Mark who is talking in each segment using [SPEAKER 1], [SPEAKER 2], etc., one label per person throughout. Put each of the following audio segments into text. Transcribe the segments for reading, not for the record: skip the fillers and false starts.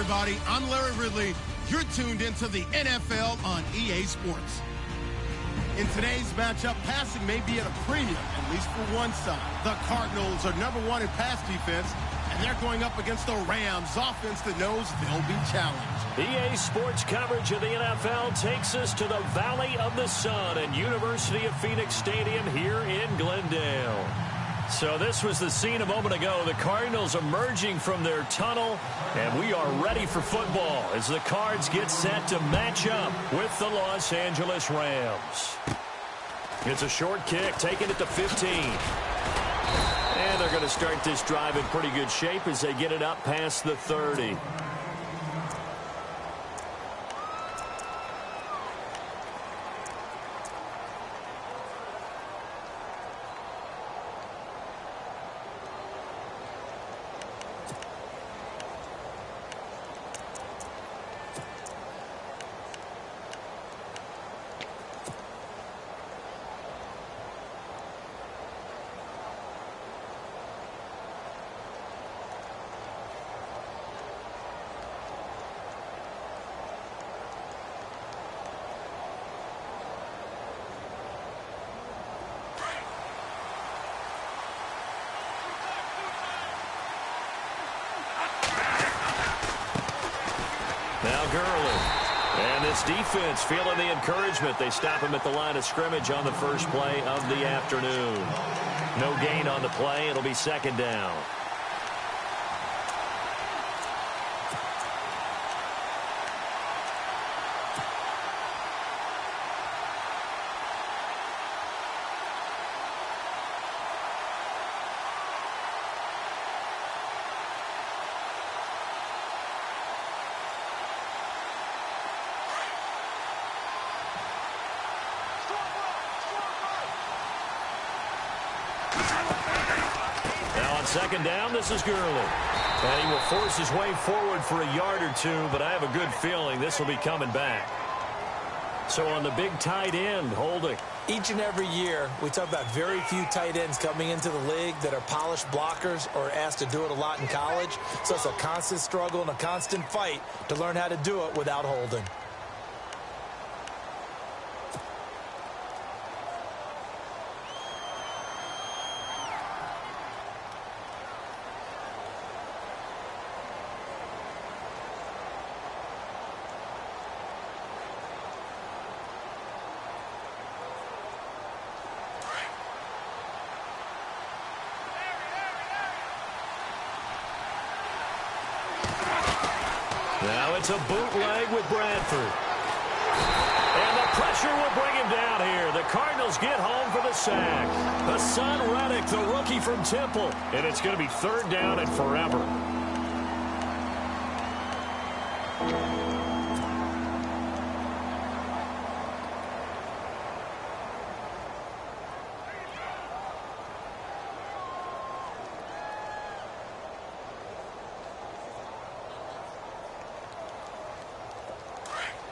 [SPEAKER 1] everybody. I'm Larry Ridley. You're tuned into the NFL on EA Sports. In today's matchup, passing may be at a premium, at least for one side. The Cardinals are #1 in pass defense, and they're going up against the Rams offense that knows they'll be challenged.
[SPEAKER 2] EA Sports coverage of the NFL takes us to the Valley of the Sun and University of Phoenix Stadium here in Glendale. So this was the scene a moment ago. The Cardinals emerging from their tunnel, and we are ready for football as the Cards get set to match up with the Los Angeles Rams. It's a short kick, taking it to 15. And they're going to start this drive in pretty good shape as they get it up past the 30. Now Gurley. And this defense feeling the encouragement. They stop him at the line of scrimmage on the first play of the afternoon. No gain on the play. It'll be second down. Second down, this is Gurley. And he will force his way forward for a yard or two, but I have a good feeling this will be coming back. So on the big tight end, holding.
[SPEAKER 3] Each and every year, we talk about very few tight ends coming into the league that are polished blockers or asked to do it a lot in college. So it's a constant struggle and a constant fight to learn how to do it without holding.
[SPEAKER 2] Now it's a bootleg with Bradford. And the pressure will bring him down here. The Cardinals get home for the sack. Hassan Reddick, the rookie from Temple. And it's going to be third down and forever.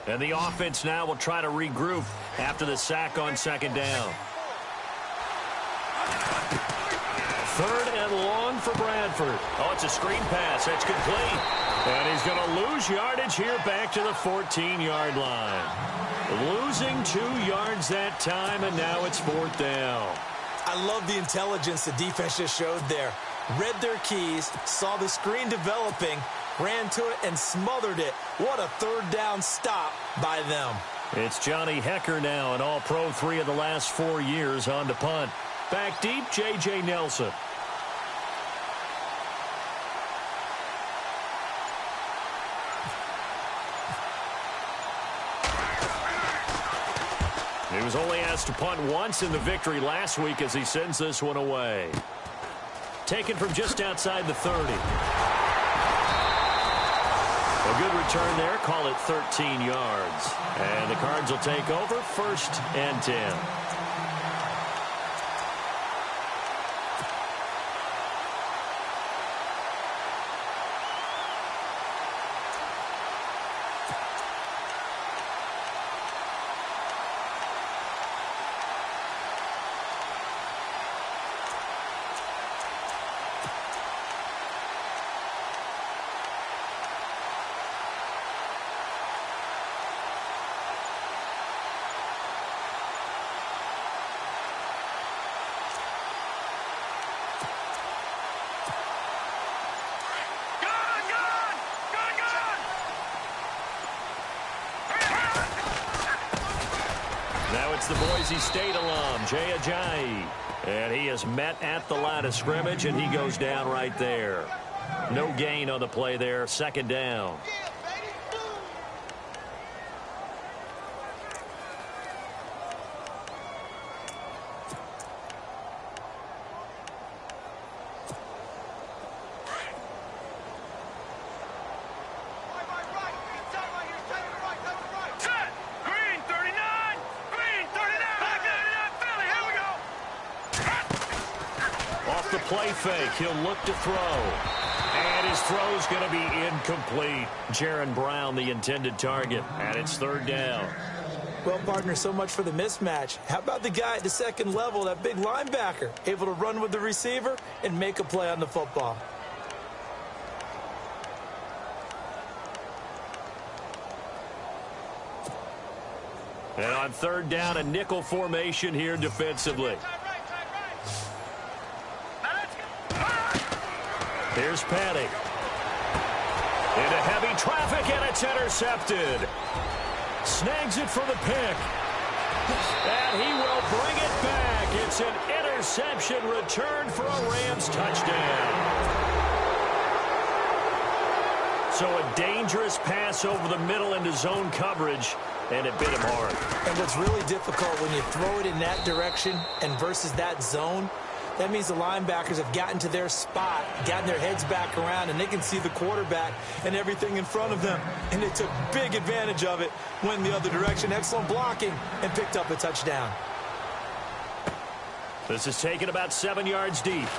[SPEAKER 2] And the offense now will try to regroup after the sack on second down. Third and long for Bradford. Oh, it's a screen pass. That's complete. And he's going to lose yardage here back to the 14-yard line. Losing 2 yards that time, and now it's fourth down.
[SPEAKER 3] I love the intelligence the defense just showed there. Read their keys, saw the screen developing, ran to it and smothered it. What a third down stop by them.
[SPEAKER 2] It's Johnny Hecker now, an all-pro 3 of the last 4 years on the punt. Back deep, J.J. Nelson. He was only asked to punt once in the victory last week as he sends this one away. Taken from just outside the 30. A good return there. Call it 13 yards. And the Cards will take over first and 10. It's the Boise State alum, Jay Ajayi. And he is met at the line of scrimmage, and he goes down right there. No gain on the play there, second down. Play fake. He'll look to throw. And his throw's going to be incomplete. Jaron Brown, the intended target. And it's third down.
[SPEAKER 3] Well, partner, so much for the mismatch. How about the guy at the second level, that big linebacker, able to run with the receiver and make a play on the football?
[SPEAKER 2] And on third down, a nickel formation here defensively. Here's Patty. Into heavy traffic, and it's intercepted. Snags it for the pick. And he will bring it back. It's an interception return for a Rams touchdown. So a dangerous pass over the middle into zone coverage, and it bit him hard.
[SPEAKER 3] And what's really difficult when you throw it in that direction and versus that zone, that means the linebackers have gotten to their spot, gotten their heads back around, and they can see the quarterback and everything in front of them. And they took big advantage of it, went the other direction, excellent blocking, and picked up a touchdown.
[SPEAKER 2] This is taken about 7 yards deep.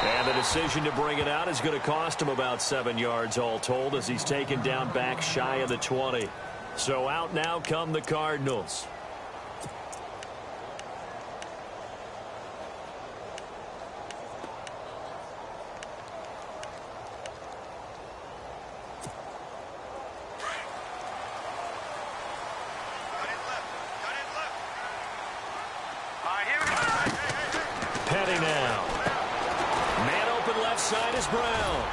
[SPEAKER 2] And the decision to bring it out is going to cost him about 7 yards all told, as he's taken down back shy of the 20. So out now come the Cardinals. Brown.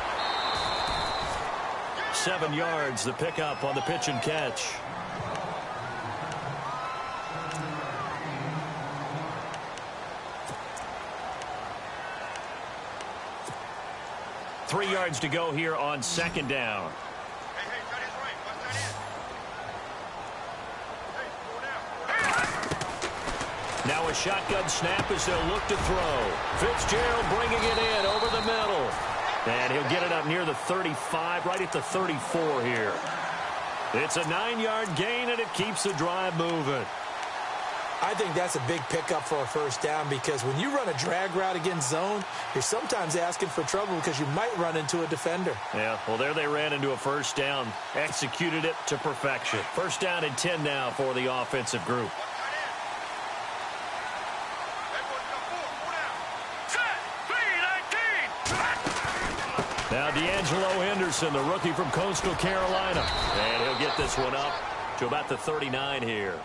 [SPEAKER 2] 7 yards, the pickup on the pitch and catch. Three yards to go here on second down. Now a shotgun snap as they'll look to throw. Fitzgerald bringing it in over the middle. And he'll get it up near the 35, right at the 34 here. It's a 9-yard gain, and it keeps the drive moving.
[SPEAKER 3] I think that's a big pickup for a first down, because when you run a drag route against zone, you're sometimes asking for trouble because you might run into a defender.
[SPEAKER 2] Yeah, well, there they ran into a first down, executed it to perfection. First down and 10 now for the offensive group. Now D'Angelo Henderson, the rookie from Coastal Carolina. And he'll get this one up to about the 39 here.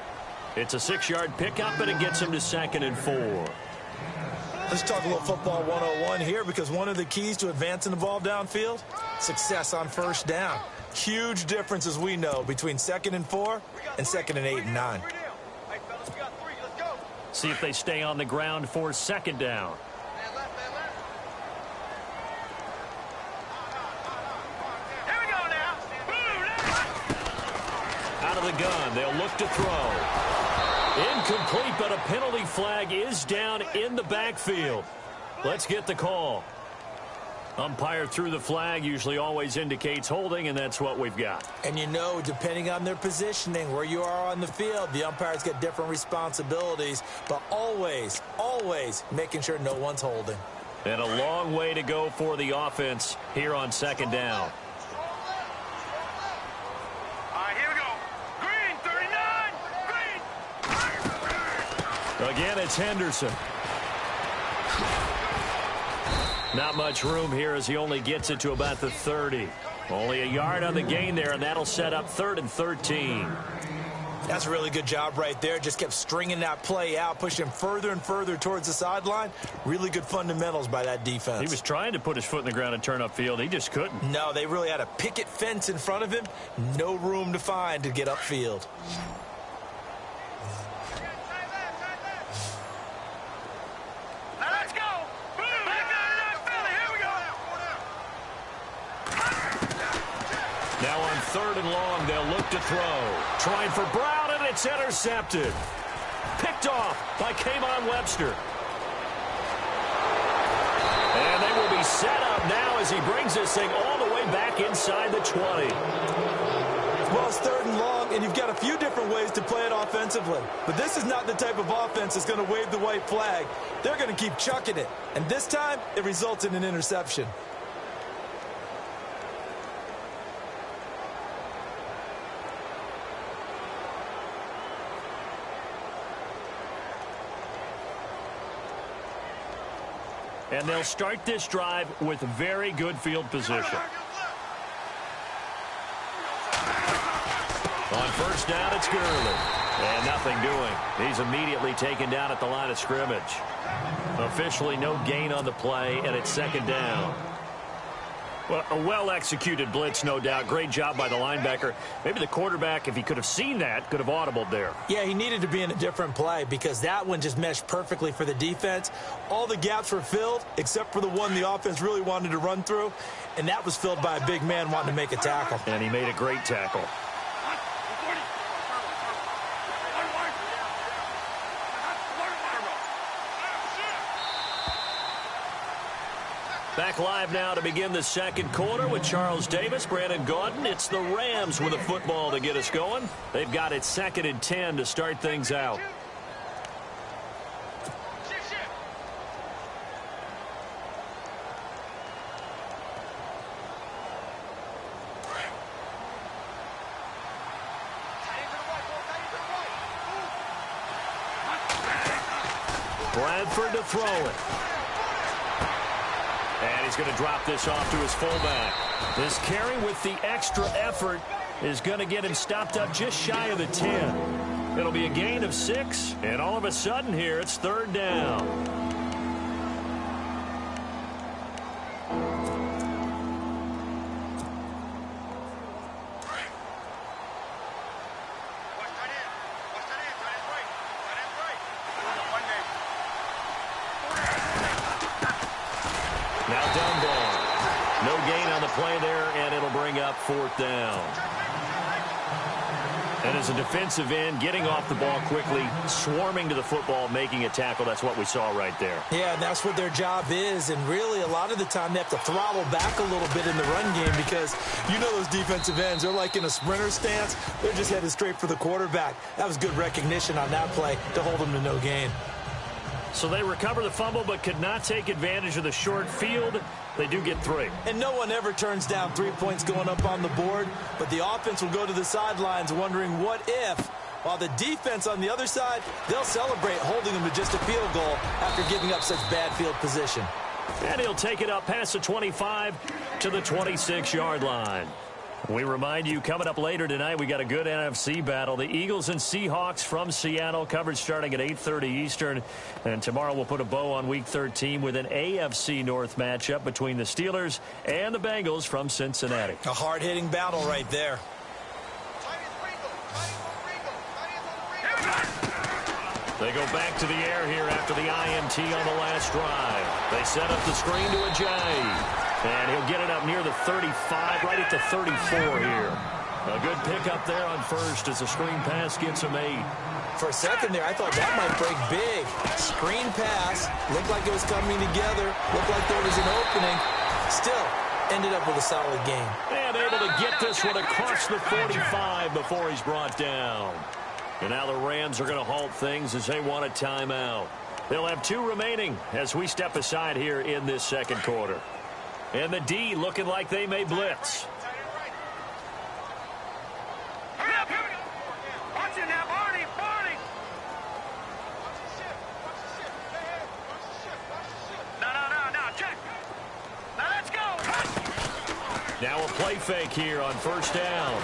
[SPEAKER 2] It's a 6-yard pickup, and it gets him to 2nd and 4.
[SPEAKER 3] Let's talk a little football 101 here, because one of the keys to advancing the ball downfield, success on first down. Huge difference, as we know, between 2nd and 4 and 2nd and 8 and 9.
[SPEAKER 2] See if they stay on the ground for second down. Out of the gun, they'll look to throw. Incomplete, but a penalty flag is down in the backfield. Let's get the call. Umpire threw the flag, usually always indicates holding, and that's what we've got.
[SPEAKER 3] And you know, depending on their positioning, where you are on the field, the umpires get different responsibilities, but always, always making sure no one's holding.
[SPEAKER 2] And a long way to go for the offense here on second down. Again, it's Henderson. Not much room here as he only gets it to about the 30. Only a yard on the gain there, and that'll set up 3rd and 13.
[SPEAKER 3] That's a really good job right there. Just kept stringing that play out, pushing him further and further towards the sideline. Really good fundamentals by that defense.
[SPEAKER 2] He was trying to put his foot in the ground and turn upfield. He just couldn't.
[SPEAKER 3] No, they really had a picket fence in front of him. No room to find to get upfield.
[SPEAKER 2] 3rd and long. They'll look to throw. Trying for Brown, and it's intercepted. Picked off by K'Von Webster. And they will be set up now as he brings this thing all the way back inside the 20.
[SPEAKER 3] Well, it's 3rd and long, and you've got a few different ways to play it offensively. But this is not the type of offense that's going to wave the white flag. They're going to keep chucking it. And this time, it results in an interception.
[SPEAKER 2] And they'll start this drive with very good field position. On 1st down, it's Gurley. And nothing doing. He's immediately taken down at the line of scrimmage. Officially no gain on the play, and it's 2nd down. Well, a well-executed blitz, no doubt. Great job by the linebacker. Maybe the quarterback, if he could have seen that, could have audibled there.
[SPEAKER 3] Yeah, he needed to be in a different play because that one just meshed perfectly for the defense. All the gaps were filled except for the one the offense really wanted to run through, and that was filled by a big man wanting to make a tackle.
[SPEAKER 2] And he made a great tackle. Back live now to begin the 2nd quarter with Charles Davis, Brandon Gaudin. It's the Rams with a football to get us going. They've got it 2nd and 10 to start things out. Bradford to throw it. And he's going to drop this off to his fullback. This carry with the extra effort is going to get him stopped up just shy of the 10. It'll be a gain of 6, and all of a sudden here, it's 3rd down. Play there, and it'll bring up 4th down. And as a defensive end, getting off the ball quickly, swarming to the football, making a tackle, that's what we saw right there.
[SPEAKER 3] Yeah, and that's what their job is, and really a lot of the time they have to throttle back a little bit in the run game because you know those defensive ends, they're like in a sprinter stance. They're just headed straight for the quarterback. That was good recognition on that play to hold them to no gain.
[SPEAKER 2] So they recover the fumble but could not take advantage of the short field. They do get 3.
[SPEAKER 3] And no one ever turns down 3 points going up on the board, but the offense will go to the sidelines wondering what if, while the defense on the other side, they'll celebrate holding them to just a field goal after giving up such bad field position.
[SPEAKER 2] And he'll take it up past the 25 to the 26-yard line. We remind you, coming up later tonight, we got a good NFC battle. The Eagles and Seahawks from Seattle, coverage starting at 8:30 Eastern. And tomorrow we'll put a bow on Week 13 with an AFC North matchup between the Steelers and the Bengals from Cincinnati.
[SPEAKER 3] A hard-hitting battle right there.
[SPEAKER 2] They go back to the air here after the INT on the last drive. They set up the screen to Ajayi. And he'll get it up near the 35, right at the 34 here. A good pickup there on 1st as the screen pass gets him 8.
[SPEAKER 3] For a second there, I thought that might break big. Screen pass, looked like it was coming together, looked like there was an opening. Still, ended up with a solid game.
[SPEAKER 2] And able to get this one across the 45 before he's brought down. And now the Rams are going to halt things as they want a timeout. They'll have 2 remaining as we step aside here in this 2nd quarter. And the D looking like they may blitz. Now a play fake here on 1st down.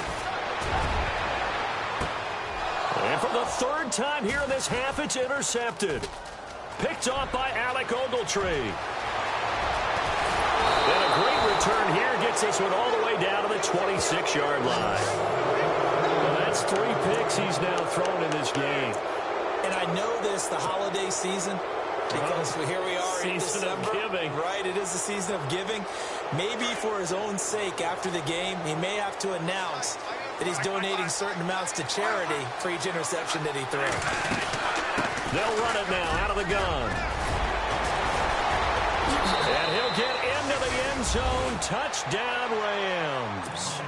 [SPEAKER 2] And for the 3rd time here in this half, it's intercepted. Picked off by Alec Ogletree. And a great return here gets this one all the way down to the 26-yard line. Well, that's 3 picks he's now thrown in this game.
[SPEAKER 3] And I know this, the holiday season, Because here we are in
[SPEAKER 2] Season
[SPEAKER 3] December.
[SPEAKER 2] of giving.
[SPEAKER 3] Right, it is the season of giving. Maybe for his own sake after the game, he may have to announce that he's donating certain amounts to charity for each interception that he throws.
[SPEAKER 2] They'll run it now out of the gun. And he'll get into the end zone. Touchdown, Rams.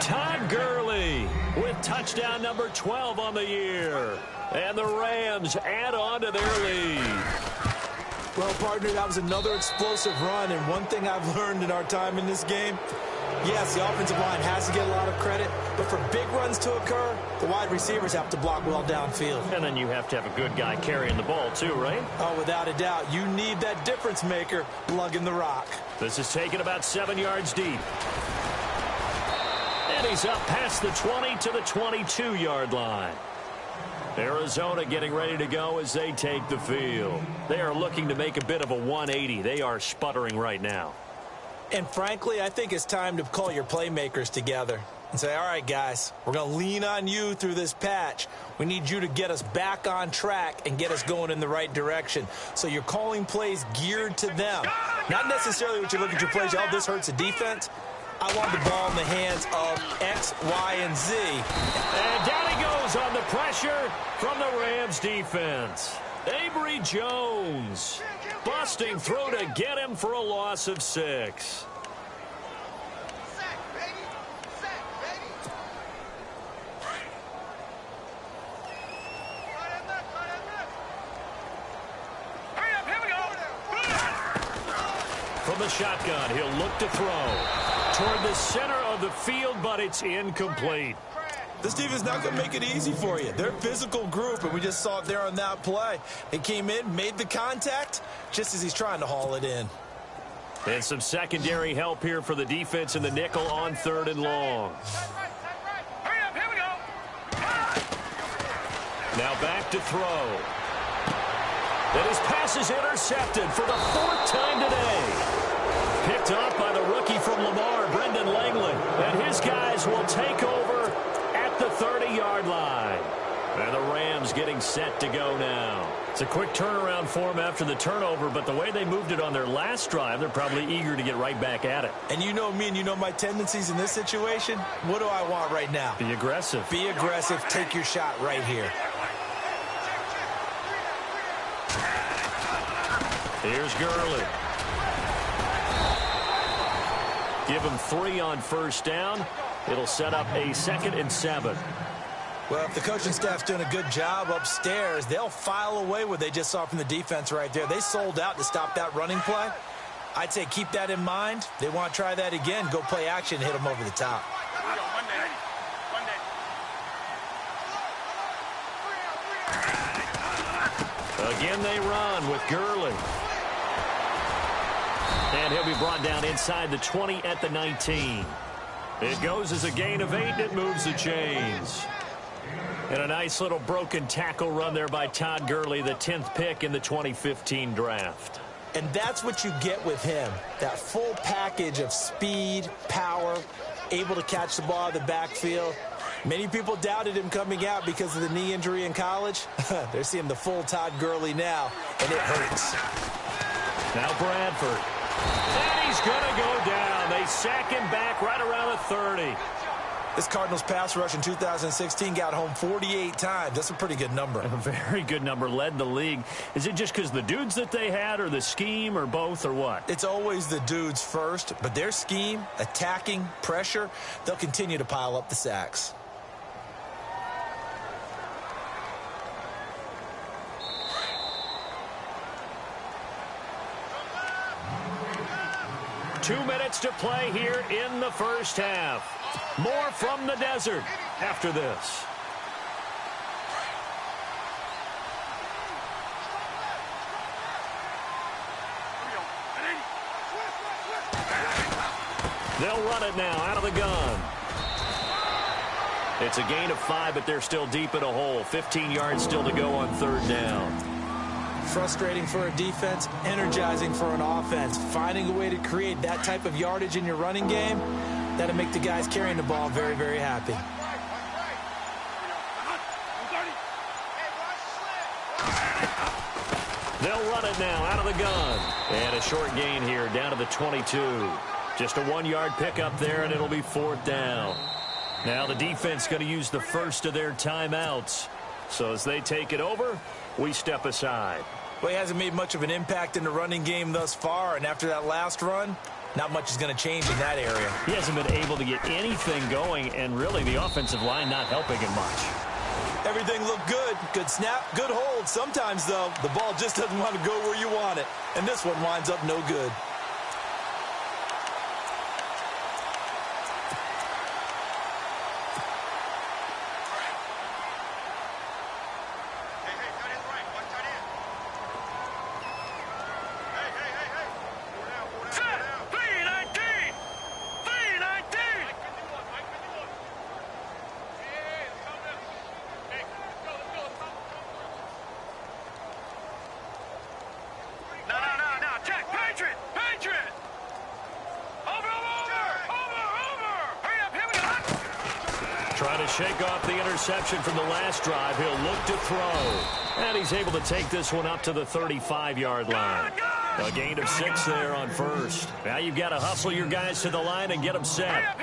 [SPEAKER 2] Todd Gurley with touchdown number 12 on the year. And the Rams add on to their lead.
[SPEAKER 3] Well, partner, that was another explosive run. And one thing I've learned in our time in this game, yes, the offensive line has to get a lot of credit. But for big runs to occur, the wide receivers have to block well downfield.
[SPEAKER 2] And then you have to have a good guy carrying the ball, too, right?
[SPEAKER 3] Oh, without a doubt. You need that difference maker lugging the rock.
[SPEAKER 2] This is taken about 7 yards deep. And he's up past the 20 to the 22-yard line. Arizona getting ready to go as they take the field. They are looking to make a bit of a 180. They are sputtering right now.
[SPEAKER 3] And frankly, I think it's time to call your playmakers together and say, all right, guys, we're going to lean on you through this patch. We need you to get us back on track and get us going in the right direction. So you're calling plays geared to them. Not necessarily what you look at your plays, oh, this hurts the defense. I want the ball in the hands of X, Y, and Z.
[SPEAKER 2] And down he goes on the pressure from the Rams defense. Avery Jones busting through to get him for a loss of 6. From the shotgun, he'll look to throw toward the center of the field, but it's incomplete.
[SPEAKER 3] This team is not going to make it easy for you. They're a physical group, and we just saw it there on that play. They came in, made the contact, just as he's trying to haul it in.
[SPEAKER 2] And some secondary help here for the defense in the nickel on 3rd and long. Now back to throw. And his pass is intercepted for the 4th time today. Picked off by the rookie from Lamar, Brendan Langley. And his guys will take over at the 30-yard line. And the Rams getting set to go now. It's a quick turnaround for them after the turnover, but the way they moved it on their last drive, they're probably eager to get right back at it.
[SPEAKER 3] And you know me and you know my tendencies in this situation. What do I want right now?
[SPEAKER 2] Be aggressive.
[SPEAKER 3] Be aggressive. Take your shot right here.
[SPEAKER 2] Here's Gurley. Give him 3 on 1st down. It'll set up a 2nd and 7.
[SPEAKER 3] Well, if the coaching staff's doing a good job upstairs, they'll file away what they just saw from the defense right there. They sold out to stop that running play. I'd say keep that in mind. They want to try that again. Go play action, hit them over the top.
[SPEAKER 2] Again, they run with Gurley. And he'll be brought down inside the 20 at the 19. It goes as a gain of 8, and it moves the chains. And a nice little broken tackle run there by Todd Gurley, the 10th pick in the 2015 draft.
[SPEAKER 3] And that's what you get with him, that full package of speed, power, able to catch the ball in the backfield. Many people doubted him coming out because of the knee injury in college. They're seeing the full Todd Gurley now, and it hurts.
[SPEAKER 2] Now Bradford. And he's going to go down. They sack him back right around the 30.
[SPEAKER 3] This Cardinals pass rush in 2016 got home 48 times. That's a pretty good number.
[SPEAKER 2] A very good number, led the league. Is it just because the dudes that they had, or the scheme, or both, or what?
[SPEAKER 3] It's always the dudes first, but their scheme, attacking, pressure, they'll continue to pile up the sacks.
[SPEAKER 2] Two minutes to play here in the first half. More from the desert after this. They'll run it now out of the gun. It's a gain of 5, but they're still deep in a hole. 15 yards still to go on 3rd down.
[SPEAKER 3] Frustrating for a defense, energizing for an offense. Finding a way to create that type of yardage in your running game, that'll make the guys carrying the ball very, very happy.
[SPEAKER 2] They'll run it now out of the gun. And a short gain here down to the 22. Just a 1-yard pickup there, and it'll be 4th down. Now the defense going to use the first of their timeouts. So as they take it over, we step aside.
[SPEAKER 3] Well, he hasn't made much of an impact in the running game thus far, and after that last run, not much is going to change in that area.
[SPEAKER 2] He hasn't been able to get anything going, and really the offensive line not helping him much.
[SPEAKER 3] Everything looked good. Good snap, good hold. Sometimes, though, the ball just doesn't want to go where you want it, and this one winds up no good.
[SPEAKER 2] Trying to shake off the interception from the last drive. He'll look to throw. And he's able to take this one up to the 35-yard line. A gain of 6 there on first. Now you've got to hustle your guys to the line and get them set.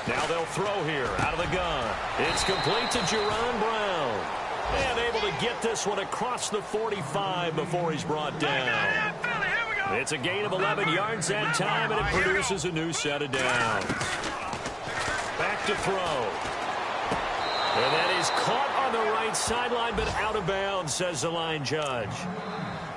[SPEAKER 2] Now they'll throw here out of the gun. It's complete to Jerron Brown. And able to get this one across the 45 before he's brought down. It's a gain of 11 yards that time, and it produces a new set of downs. Back to throw. And that is caught on the right sideline, but out of bounds, says the line judge.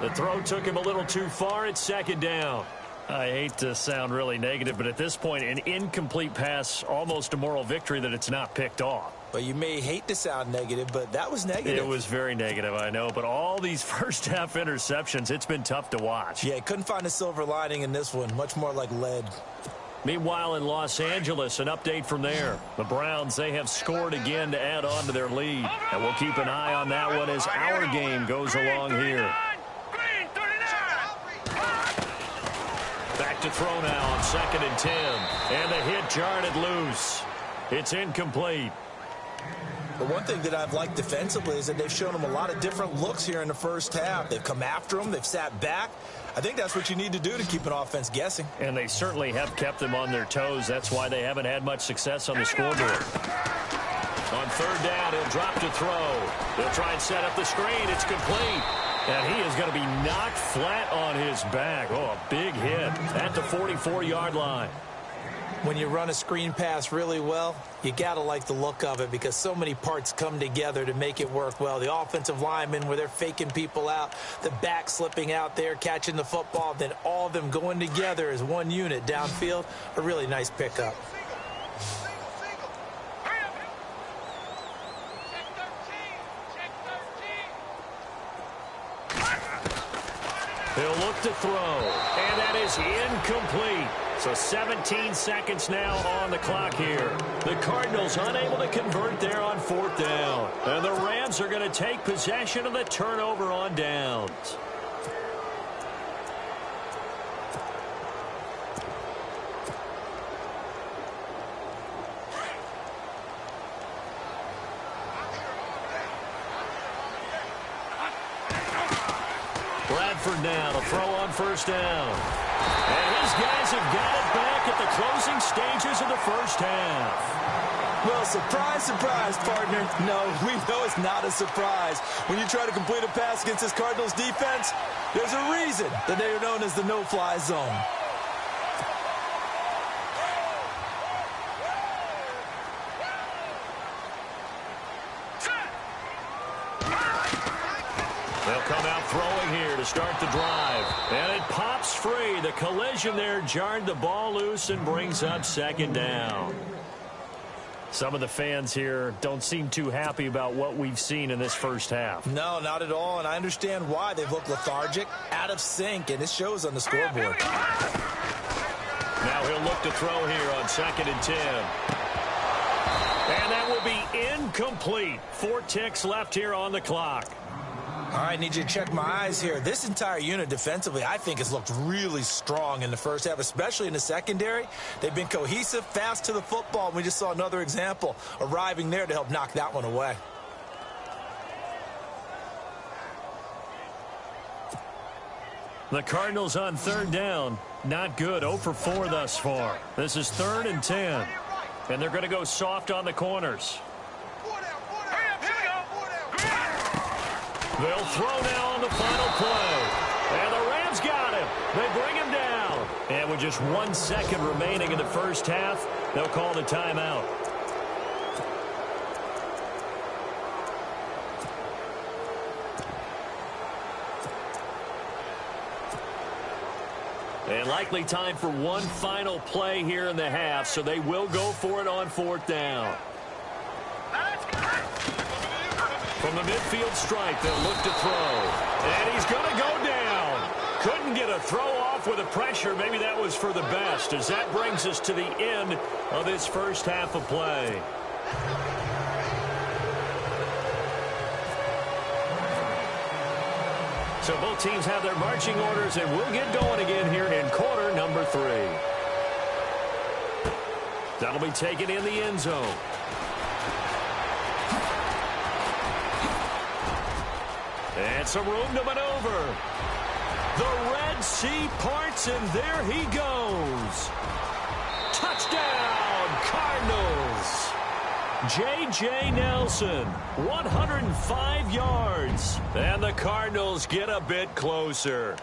[SPEAKER 2] The throw took him a little too far. It's 2nd down. I hate to sound really negative, but at this point, an incomplete pass, almost a moral victory that it's not picked off.
[SPEAKER 3] Well, you may hate to sound negative, but that was negative.
[SPEAKER 2] It was very negative, I know. But all these first-half interceptions, it's been tough to watch.
[SPEAKER 3] Yeah, couldn't find a silver lining in this one. Much more like lead.
[SPEAKER 2] Meanwhile, in Los Angeles, an update from there. The Browns, they have scored again to add on to their lead. And we'll keep an eye on that one as our game goes along here. Back to throw now on 2nd and 10. And the hit jarred it loose. It's incomplete.
[SPEAKER 3] The one thing that I've liked defensively is that they've shown them a lot of different looks here in the first half. They've come after them. They've sat back. I think that's what you need to do to keep an offense guessing.
[SPEAKER 2] And they certainly have kept them on their toes. That's why they haven't had much success on the scoreboard. On 3rd down, he'll drop to throw. They'll try and set up the screen. It's complete. And he is going to be knocked flat on his back. Oh, a big hit at the 44-yard line.
[SPEAKER 3] When you run a screen pass really well, you got to like the look of it because so many parts come together to make it work well. The offensive linemen, where they're faking people out, the back slipping out there, catching the football, then all of them going together as one unit downfield. A really nice pickup.
[SPEAKER 2] He'll look to throw, and that is incomplete. So 17 seconds now on the clock here. The Cardinals unable to convert there on 4th down. And the Rams are going to take possession of the turnover on downs. Bradford now to throw on 1st down. And his guys have got it back at the closing stages of the first half.
[SPEAKER 3] Well, surprise, surprise, partner. No, we know it's not a surprise. When you try to complete a pass against this Cardinals defense, there's a reason that they are known as the no-fly zone.
[SPEAKER 2] They'll come out throwing here to start the drive. And it pops free. The collision there jarred the ball loose and brings up 2nd down. Some of the fans here don't seem too happy about what we've seen in this first half.
[SPEAKER 3] No, not at all, and I understand why. They've looked lethargic, out of sync, and it shows on the scoreboard.
[SPEAKER 2] Now he'll look to throw here on 2nd and 10. And that will be incomplete. 4 ticks left here on the clock.
[SPEAKER 3] All right, need you to check my eyes here. This entire unit defensively, I think, has looked really strong in the first half, especially in the secondary. They've been cohesive, fast to the football, and we just saw another example arriving there to help knock that one away.
[SPEAKER 2] The Cardinals on third down. Not good. 0 for 4 thus far. This is 3rd and 10. And they're going to go soft on the corners. They'll throw now on the final play. And the Rams got him. They bring him down. And with just 1 second remaining in the first half, they'll call the timeout. And likely time for one final play here in the half, so they will go for it on 4th down. From the midfield stripe, they'll look to throw. And he's going to go down. Couldn't get a throw off with the pressure. Maybe that was for the best, as that brings us to the end of this first half of play. So both teams have their marching orders, and we'll get going again here in quarter number 3. That'll be taken in the end zone. And some room to maneuver. The Red Sea parts, and there he goes. Touchdown, Cardinals. J.J. Nelson, 105 yards. And the Cardinals get a bit closer.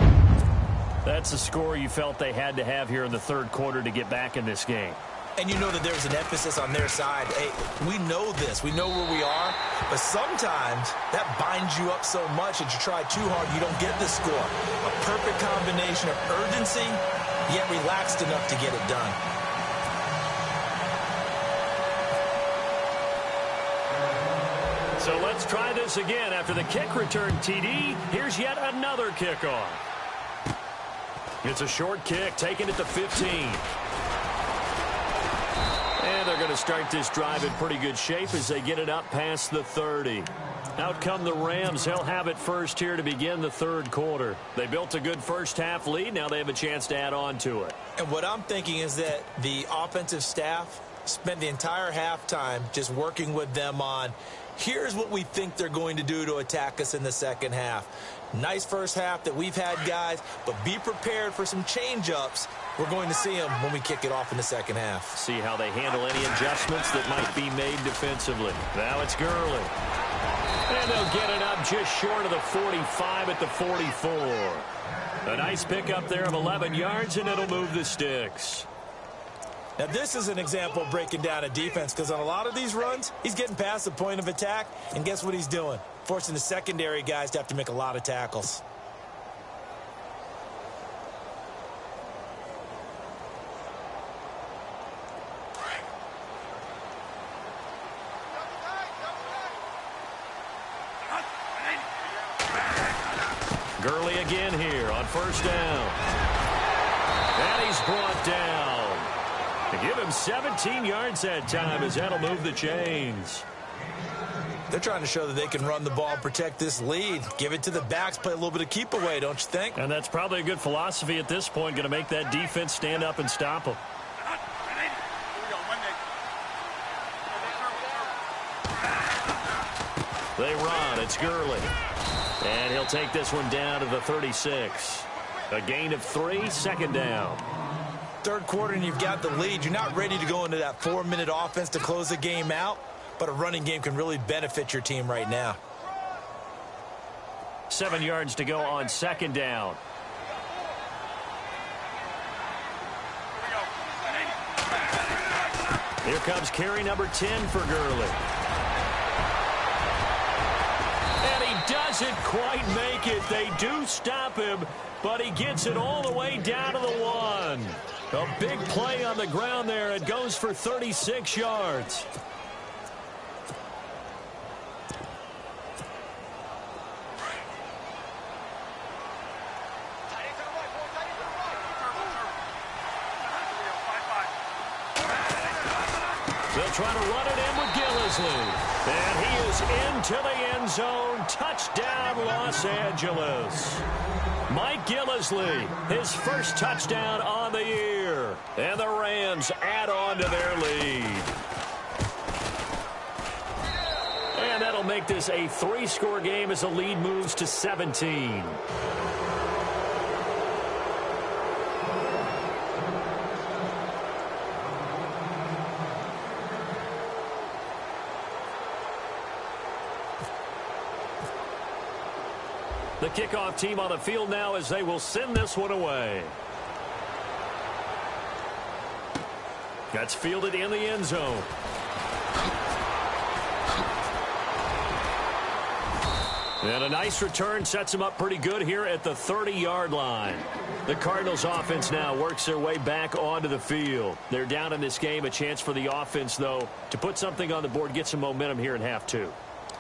[SPEAKER 2] That's the score you felt they had to have here in the third quarter to get back in this game.
[SPEAKER 3] And you know that there's an emphasis on their side. Hey, we know this. We know where we are. But sometimes that binds you up so much that you try too hard, you don't get the score. A perfect combination of urgency, yet relaxed enough to get it done.
[SPEAKER 2] So let's try this again. After the kick return TD, here's yet another kickoff. It's a short kick, taken at the 15. And they're going to start this drive in pretty good shape as they get it up past the 30. Out come the Rams. They'll have it first here to begin the third quarter. They built a good first half lead. Now they have a chance to add on to it.
[SPEAKER 3] And what I'm thinking is that the offensive staff spent the entire halftime just working with them on, here's what we think they're going to do to attack us in the second half. Nice first half that we've had, guys, but be prepared for some change-ups. We're going to see them when we kick it off in the second half. See how they handle any adjustments that might be made defensively. Now it's Gurley. And they'll get it up just short of the 45 at the 44. A nice pickup there of 11 yards, and it'll move the sticks. Now, this is an example of breaking down a defense, because on a lot of these runs, he's getting past the point of attack, and guess what he's doing? Forcing the secondary guys to have to make a lot of tackles. Gurley again here on first down. And he's brought down. To give him 17 yards that time, as that'll move the chains. They're trying to show that they can run the ball and protect this lead. Give it to the backs, play a little bit of keep away, don't you think? And that's probably a good philosophy at this point, going to make that defense stand up and stop them. They run. It's Gurley. And he'll take this one down to the 36. A gain of 3, 2nd down. Third quarter and you've got the lead. You're not ready to go into that 4-minute offense to close the game out, but a running game can really benefit your team right now. 7 yards to go on 2nd down. Here comes carry number 10 for Gurley. And he doesn't quite make it. They do stop him, but he gets it all the way down to the 1. A big play on the ground there. It goes for 36 yards. They'll
[SPEAKER 2] try to run it in with Gillisley. And he is into the end zone. Touchdown, Los Angeles. Mike Gillisley, his first touchdown on the year. And the Rams add on to their lead. And that'll make this a 3-score game as the lead moves to 17. The kickoff team on the field now as they will send this one away. That's fielded in the end zone. And a nice return sets them up pretty good here at the 30-yard line. The Cardinals offense now works their way back onto the field. They're down in this game. A chance for the offense, though, to put something on the board, get some momentum here in half two.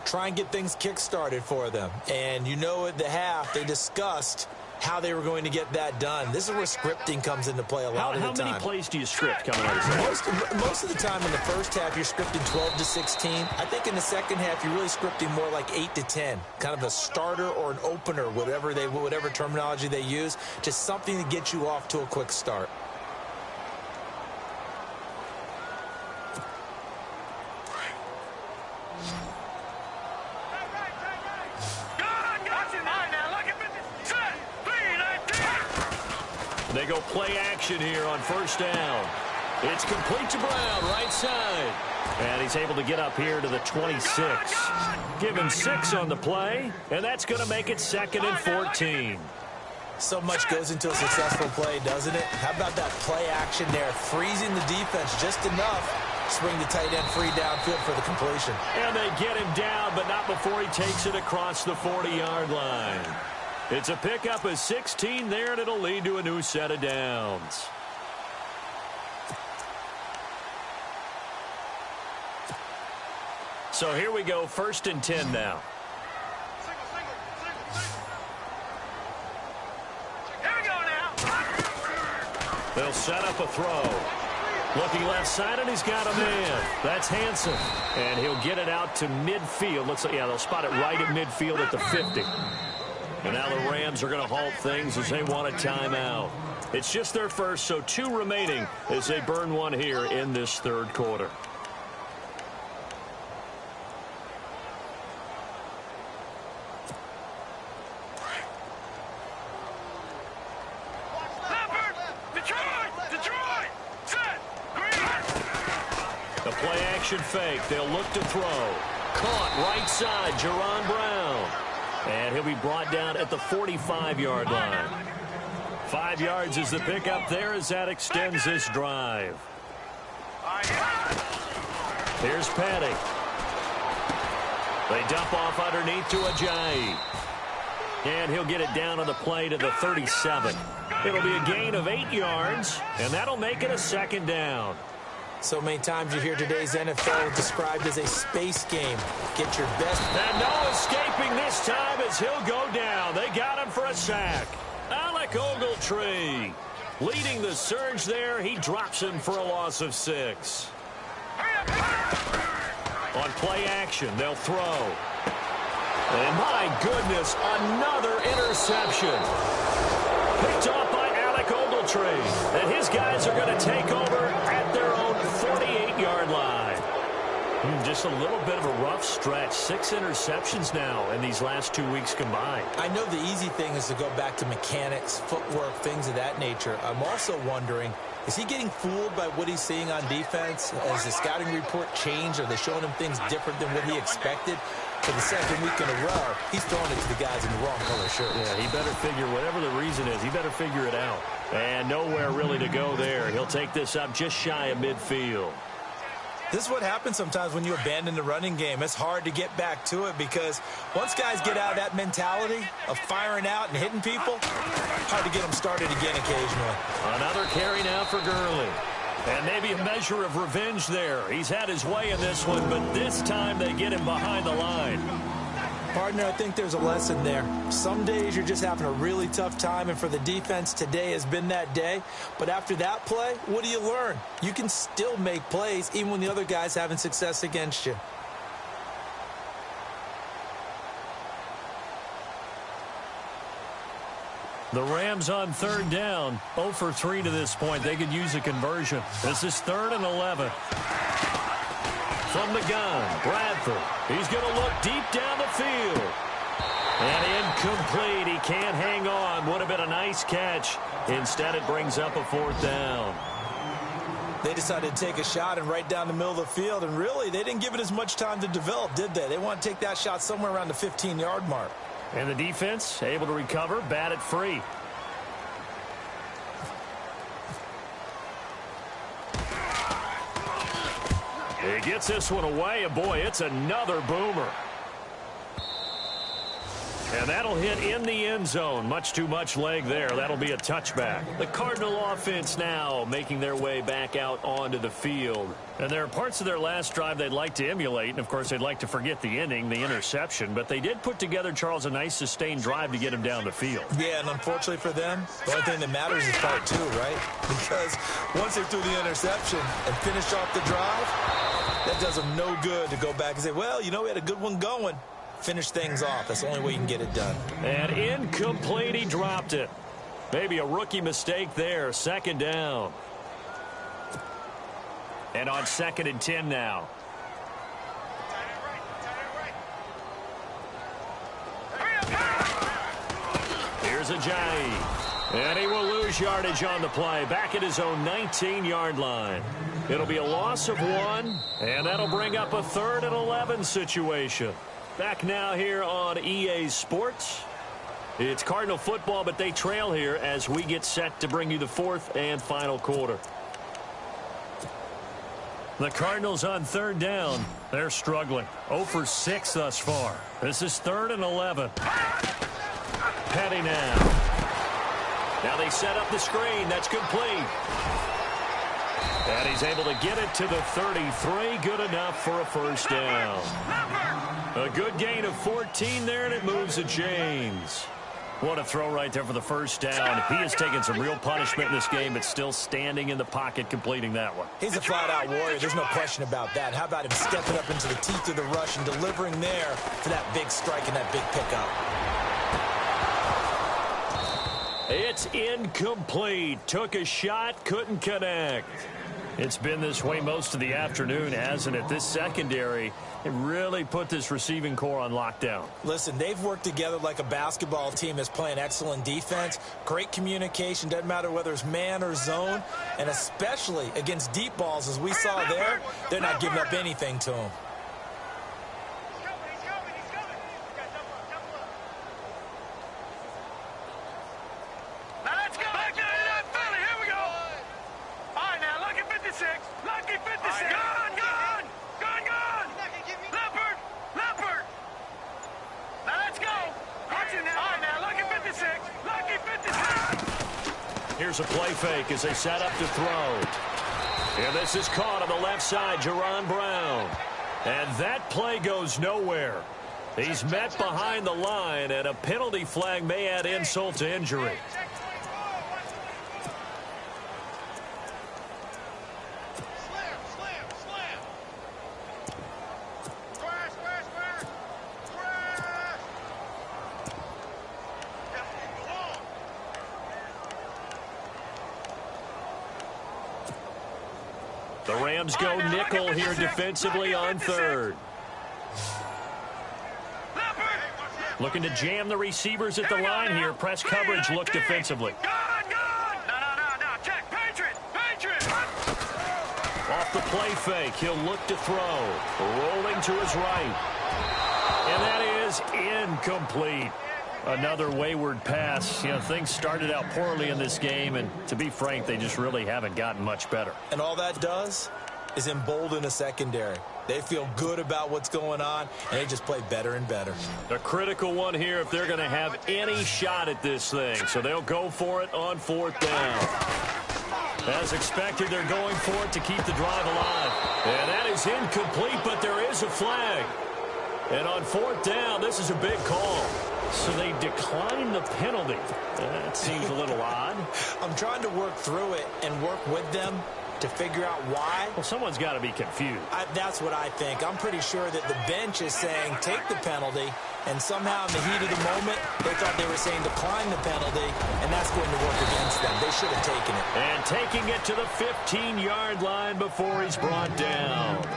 [SPEAKER 3] Try and get things kick-started for them. And you know at the half, they discussed how they were going to get that done. This is where scripting comes into play a lot of the time.
[SPEAKER 2] How many plays do you script coming out of this?
[SPEAKER 3] Most of the time in the first half, you're scripting 12 to 16. I think in the second half, you're really scripting more like 8 to 10. Kind of a starter or an opener, whatever terminology they use. Just something to get you off to a quick start.
[SPEAKER 2] They go play action here on first down. It's complete to Brown, right side. And he's able to get up here to the 26. Give him 6 on the play, and that's going to make it 2nd and 14.
[SPEAKER 3] So much goes into a successful play, doesn't it? How about that play action there, freezing the defense just enough, swing the tight end free downfield for the completion.
[SPEAKER 2] And they get him down, but not before he takes it across the 40-yard line. It's a pickup of 16 there, and it'll lead to a new set of downs. So here we go, 1st and 10 now.
[SPEAKER 4] Here we go now.
[SPEAKER 2] They'll set up a throw. Looking left side, and he's got a man. That's Hansen. And he'll get it out to midfield. They'll spot it right at midfield at the 50. And now the Rams are going to halt things as they want a timeout. It's just their first, so 2 remaining as they burn one here in this 3rd quarter. The play action fake. They'll look to throw. Caught right side, Jerron Brown. And he'll be brought down at the 45-yard line. 5 yards is the pickup there as that extends this drive. Here's Petty. They dump off underneath to Ajayi. And he'll get it down on the play to the 37. It'll be a gain of 8 yards, and that'll make it a 2nd down.
[SPEAKER 3] So many times you hear today's NFL described as a space game. Get your best.
[SPEAKER 2] And no escaping this time as he'll go down. They got him for a sack. Alec Ogletree leading the surge there. He drops him for a loss of 6. On play action, they'll throw. And my goodness, another interception. Picked off by Alec Ogletree. And his guys are going to take over at their own 48-yard line. Just a little bit of a rough stretch. 6 interceptions now in these last 2 weeks combined.
[SPEAKER 3] I know the easy thing is to go back to mechanics, footwork, things of that nature. I'm also wondering, is he getting fooled by what he's seeing on defense? Has the scouting report changed? Are they showing him things different than what he expected? For the 2nd week in a row, he's throwing it to the guys in the wrong color shirts.
[SPEAKER 2] Yeah, he better figure, whatever the reason is, he better figure it out. And nowhere really to go there. He'll take this up just shy of midfield.
[SPEAKER 3] This is what happens sometimes when you abandon the running game. It's hard to get back to it because once guys get out of that mentality of firing out and hitting people, hard to get them started again occasionally.
[SPEAKER 2] Another carry now for Gurley. And maybe a measure of revenge there. He's had his way in this one, but this time they get him behind the line.
[SPEAKER 3] Partner, I think there's a lesson there. Some days you're just having a really tough time, and for the defense, today has been that day. But after that play, what do you learn? You can still make plays even when the other guy's having success against you.
[SPEAKER 2] The Rams on third down, 0 for 3 to this point. They could use a conversion. This is 3rd and 11. From the gun, Bradford. He's going to look deep down the field. And incomplete. He can't hang on. Would have been a nice catch. Instead, it brings up a 4th down.
[SPEAKER 3] They decided to take a shot and right down the middle of the field, and really, they didn't give it as much time to develop, did they? They want to take that shot somewhere around the 15-yard mark.
[SPEAKER 2] And the defense able to recover, bat it free. He gets this one away, and boy, it's another boomer. And that'll hit in the end zone. Much too much leg there. That'll be a touchback. The Cardinal offense now making their way back out onto the field. And there are parts of their last drive they'd like to emulate. And, of course, they'd like to forget the ending, the interception. But they did put together, Charles, a nice sustained drive to get him down the field.
[SPEAKER 3] Yeah, and unfortunately for them, the only thing that matters is part 2, right? Because once they threw the interception and finished off the drive, that does them no good to go back and say, well, you know, we had a good one going. Finish things off. That's the only way you can get it done.
[SPEAKER 2] And incomplete. He dropped it. Maybe a rookie mistake there. 2nd down. And on 2nd and 10 now. Here's Ajayi. And he will lose yardage on the play. Back at his own 19-yard line. It'll be a loss of 1. And that'll bring up a 3rd and 11 situation. Back now here on EA Sports. It's Cardinal football, but they trail here as we get set to bring you the 4th and final quarter. The Cardinals on 3rd down. They're struggling. 0 for 6 thus far. This is 3rd and 11. Petty now. Now they set up the screen. That's complete. And he's able to get it to the 33. Good enough for a 1st down. A good gain of 14 there, and it moves to James. What a throw right there for the 1st down. He has taken some real punishment in this game, but still standing in the pocket completing that one.
[SPEAKER 3] He's a flat-out warrior. There's no question about that. How about him stepping up into the teeth of the rush and delivering there for that big strike and that big pickup?
[SPEAKER 2] It's incomplete. Took a shot, couldn't connect. It's been this way most of the afternoon, hasn't it? This secondary, it really put this receiving core on lockdown.
[SPEAKER 3] Listen, they've worked together like a basketball team that's playing excellent defense. Great communication, doesn't matter whether it's man or zone. And especially against deep balls, as we saw there, they're not giving up anything to them.
[SPEAKER 2] Here's a play fake as they set up to throw. And this is caught on the left side, Jerron Brown. And that play goes nowhere. He's met behind the line, and a penalty flag may add insult to injury. The Rams go nickel here defensively on 3rd. Looking to jam the receivers at the line here. Press coverage look defensively. Off the play fake. He'll look to throw. Rolling to his right. And that is incomplete. Another wayward pass. You know, things started out poorly in this game, and to be frank, they just really haven't gotten much better.
[SPEAKER 3] And all that does is embolden the secondary. They feel good about what's going on, and they just play better and better.
[SPEAKER 2] A critical one here if they're going to have any shot at this thing. So they'll go for it on 4th down. As expected, they're going for it to keep the drive alive. And that is incomplete, but there is a flag. And on 4th down, this is a big call. So they declined the penalty. That seems a little odd.
[SPEAKER 3] I'm trying to work through it and work with them to figure out why.
[SPEAKER 2] Well, someone's got to be confused.
[SPEAKER 3] That's what I think. I'm pretty sure that the bench is saying take the penalty, and somehow in the heat of the moment, they thought they were saying decline the penalty, and that's going to work against them. They should have taken it.
[SPEAKER 2] And taking it to the 15-yard line before he's brought down.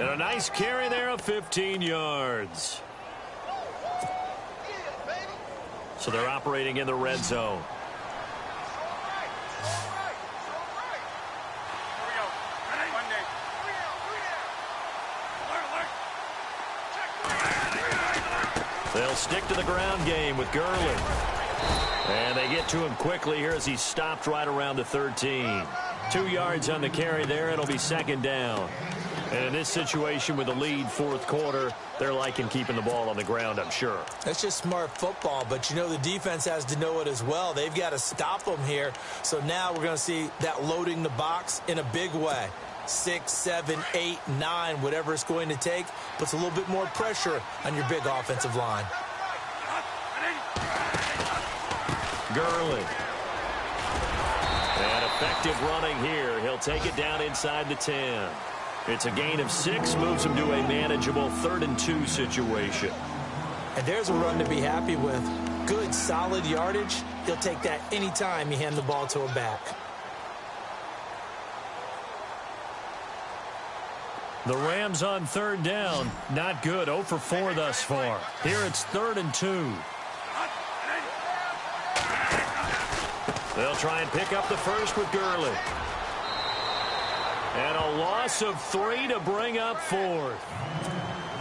[SPEAKER 2] And a nice carry there of 15 yards. So they're operating in the red zone. They'll stick to the ground game with Gurley. And they get to him quickly here as he stopped right around the 13. 2 yards on the carry there. It'll be 2nd down. And in this situation with the lead 4th quarter, they're liking keeping the ball on the ground, I'm sure.
[SPEAKER 3] That's just smart football, but you know the defense has to know it as well. They've got to stop them here. So now we're going to see that loading the box in a big way. 6, 7, 8, 9, whatever it's going to take, puts a little bit more pressure on your big offensive line.
[SPEAKER 2] Gurley. And effective running here. He'll take it down inside the 10. It's a gain of 6, moves him to a manageable 3rd and 2 situation.
[SPEAKER 3] And there's a run to be happy with. Good, solid yardage. He'll take that anytime you hand the ball to a back.
[SPEAKER 2] The Rams on 3rd down. Not good. 0 for 4 thus far. Here it's 3rd and 2. They'll try and pick up the first with Gurley. And a loss of 3 to bring up 4th.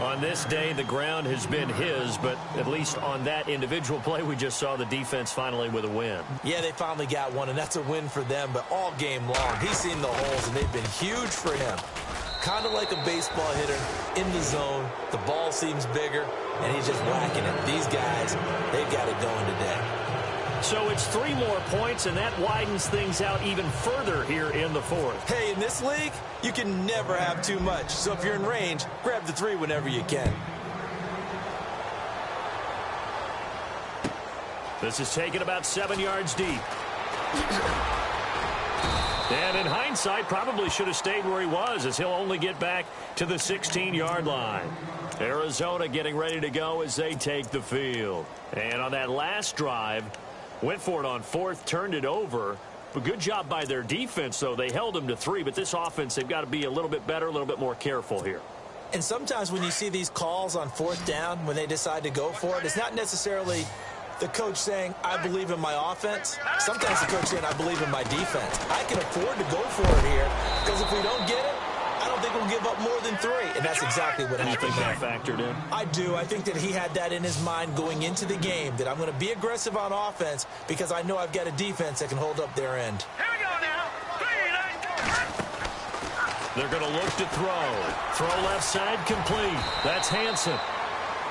[SPEAKER 2] On this day, the ground has been his, but at least on that individual play, we just saw the defense finally with a win.
[SPEAKER 3] Yeah, they finally got one, and that's a win for them, but all game long, he's seen the holes, and they've been huge for him. Kind of like a baseball hitter in the zone. The ball seems bigger, and he's just whacking it. These guys, they've got it going today.
[SPEAKER 2] So it's 3 more points, and that widens things out even further here in the 4th.
[SPEAKER 3] Hey, in this league, you can never have too much. So if you're in range, grab the 3 whenever you can.
[SPEAKER 2] This is taken about 7 yards deep. And in hindsight, probably should have stayed where he was, as he'll only get back to the 16-yard line. Arizona getting ready to go as they take the field. And on that last drive, went for it on 4th, turned it over. But good job by their defense, though. They held them to 3, but this offense, they've got to be a little bit better, a little bit more careful here.
[SPEAKER 3] And sometimes when you see these calls on 4th down, when they decide to go for it, it's not necessarily the coach saying, I believe in my offense. Sometimes the coach saying, I believe in my defense. I can afford to go for it here, because if we don't get it, I don't think we'll give up more than 3. And that's exactly what happened.
[SPEAKER 2] You think that factored in?
[SPEAKER 3] I do. I think that he had that in his mind going into the game, that I'm going to be aggressive on offense because I know I've got a defense that can hold up their end.
[SPEAKER 4] Here we go now. 3, 9.
[SPEAKER 2] They're going to look to throw. Throw left side complete. That's Hansen.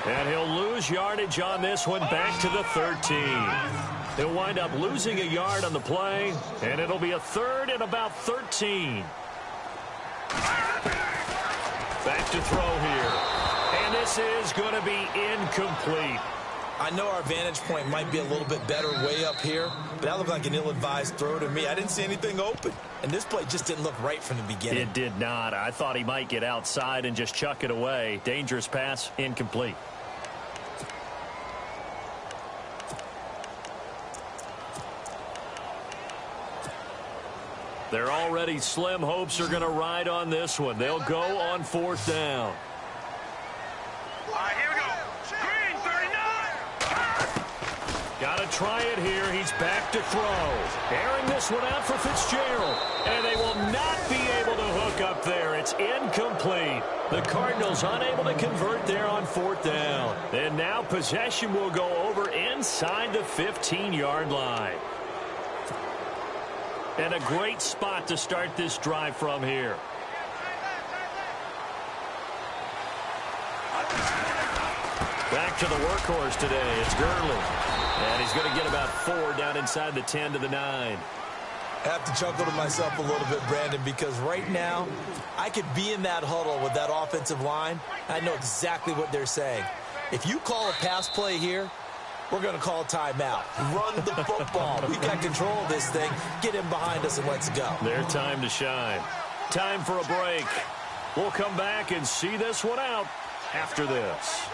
[SPEAKER 2] And he'll lose yardage on this one back to the 13. He'll wind up losing a yard on the play, and it'll be a 3rd and about 13. Back to throw here. And this is going to be incomplete.
[SPEAKER 3] I know our vantage point might be a little bit better way up here, but that looked like an ill-advised throw to me. I didn't see anything open, and this play just didn't look right from the beginning.
[SPEAKER 2] It did not. I thought he might get outside and just chuck it away. Dangerous pass, incomplete. Their already slim hopes are going to ride on this one. They'll go on 4th down.
[SPEAKER 4] All right, here we go. Green, 39.
[SPEAKER 2] Got to try it here. He's back to throw. Airing this one out for Fitzgerald. And they will not be able to hook up there. It's incomplete. The Cardinals unable to convert there on 4th down. And now possession will go over inside the 15-yard line. And a great spot to start this drive from here. Back to the workhorse today. It's Gurley. And he's going to get about 4 down inside the 10 to the 9.
[SPEAKER 3] I have to chuckle to myself a little bit, Brandon, because right now I could be in that huddle with that offensive line. And I know exactly what they're saying. If you call a pass play here, we're going to call a timeout. Run the football. We've got control of this thing. Get him behind us and let's go.
[SPEAKER 2] Their time to shine. Time for a break. We'll come back and see this one out after this.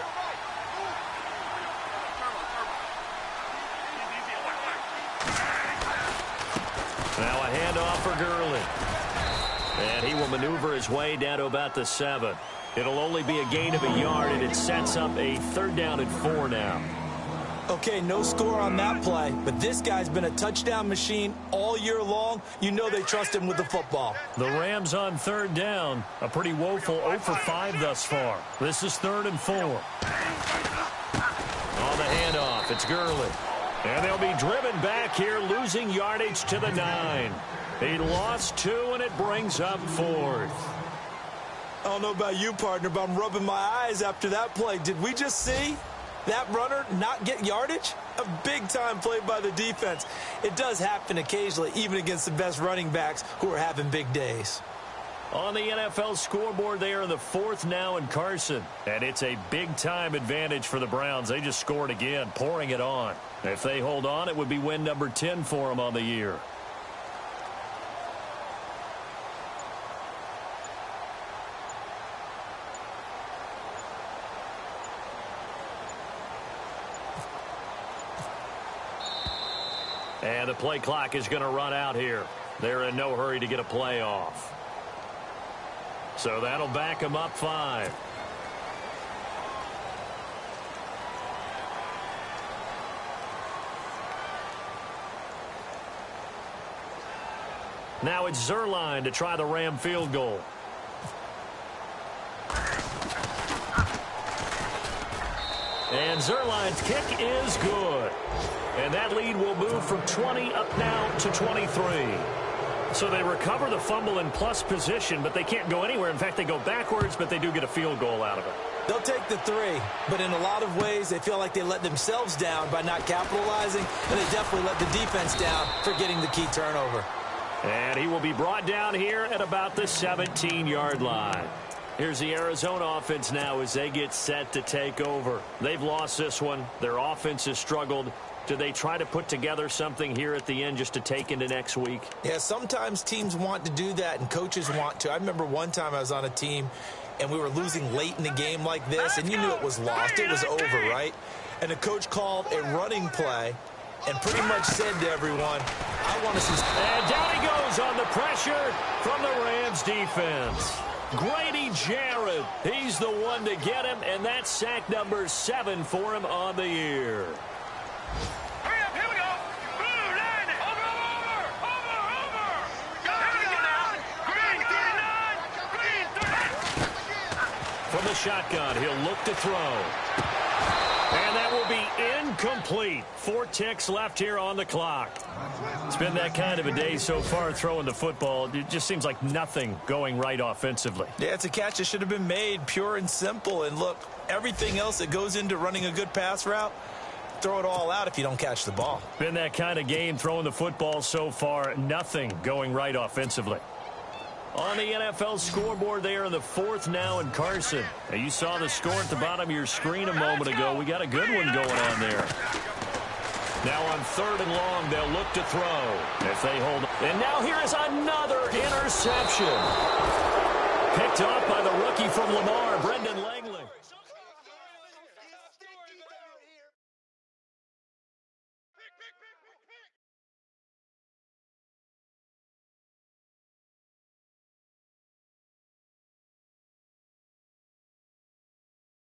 [SPEAKER 2] Now a handoff for Gurley. And he will maneuver his way down to about the 7. It'll only be a gain of a yard, and it sets up a 3rd down and 4 now.
[SPEAKER 3] Okay, no score on that play, but this guy's been a touchdown machine all year long. You know they trust him with the football.
[SPEAKER 2] The Rams on 3rd down. A pretty woeful 0 for 5 thus far. This is 3rd and 4. On the handoff, it's Gurley. And they'll be driven back here, losing yardage to the 9. He lost 2, and it brings up 4th.
[SPEAKER 3] I don't know about you, partner, but I'm rubbing my eyes after that play. Did we just see that runner not get yardage? A big-time play by the defense. It does happen occasionally, even against the best running backs who are having big days.
[SPEAKER 2] On the NFL scoreboard, they are in the 4th now in Carson. And it's a big-time advantage for the Browns. They just scored again, pouring it on. If they hold on, it would be win number 10 for them on the year. And the play clock is going to run out here. They're in no hurry to get a play off. So that'll back them up 5. Now it's Zerline to try the Ram field goal. And Zerline's kick is good. And that lead will move from 20 up now to 23. So they recover the fumble in plus position, but they can't go anywhere. In fact, they go backwards, but they do get a field goal out of it.
[SPEAKER 3] They'll take the 3, but in a lot of ways, they feel like they let themselves down by not capitalizing, and they definitely let the defense down for getting the key turnover.
[SPEAKER 2] And he will be brought down here at about the 17-yard line. Here's the Arizona offense now as they get set to take over. They've lost this one. Their offense has struggled. Do they try to put together something here at the end just to take into next week?
[SPEAKER 3] Yeah, sometimes teams want to do that and coaches want to. I remember one time I was on a team and we were losing late in the game like this, and you knew it was lost. It was over, right? And the coach called a running play and pretty much said to everyone, I want to see...
[SPEAKER 2] And down he goes on the pressure from the Rams defense. Grady Jarrett, he's the one to get him, and that's sack number 7 for him on the year.
[SPEAKER 4] Hurry up, here we go. Blue line. Over. Here we go now. Green 39. Green 30.
[SPEAKER 2] From the shotgun, he'll look to throw. And that will be incomplete. 4 ticks left here on the clock. It's been that kind of a day so far throwing the football. It just seems like nothing going right offensively.
[SPEAKER 3] Yeah, it's a catch that should have been made, pure and simple. And look, everything else that goes into running a good pass route, throw it all out if you don't catch the ball.
[SPEAKER 2] Been that kind of game throwing the football so far. Nothing going right offensively. On the NFL scoreboard, they are in the 4th now in Carson. Now, you saw the score at the bottom of your screen a moment ago. We got a good one going on there. Now on 3rd and long, they'll look to throw. If they hold. And now here is another interception. Picked up by the rookie from Lamar, Brendan Langley.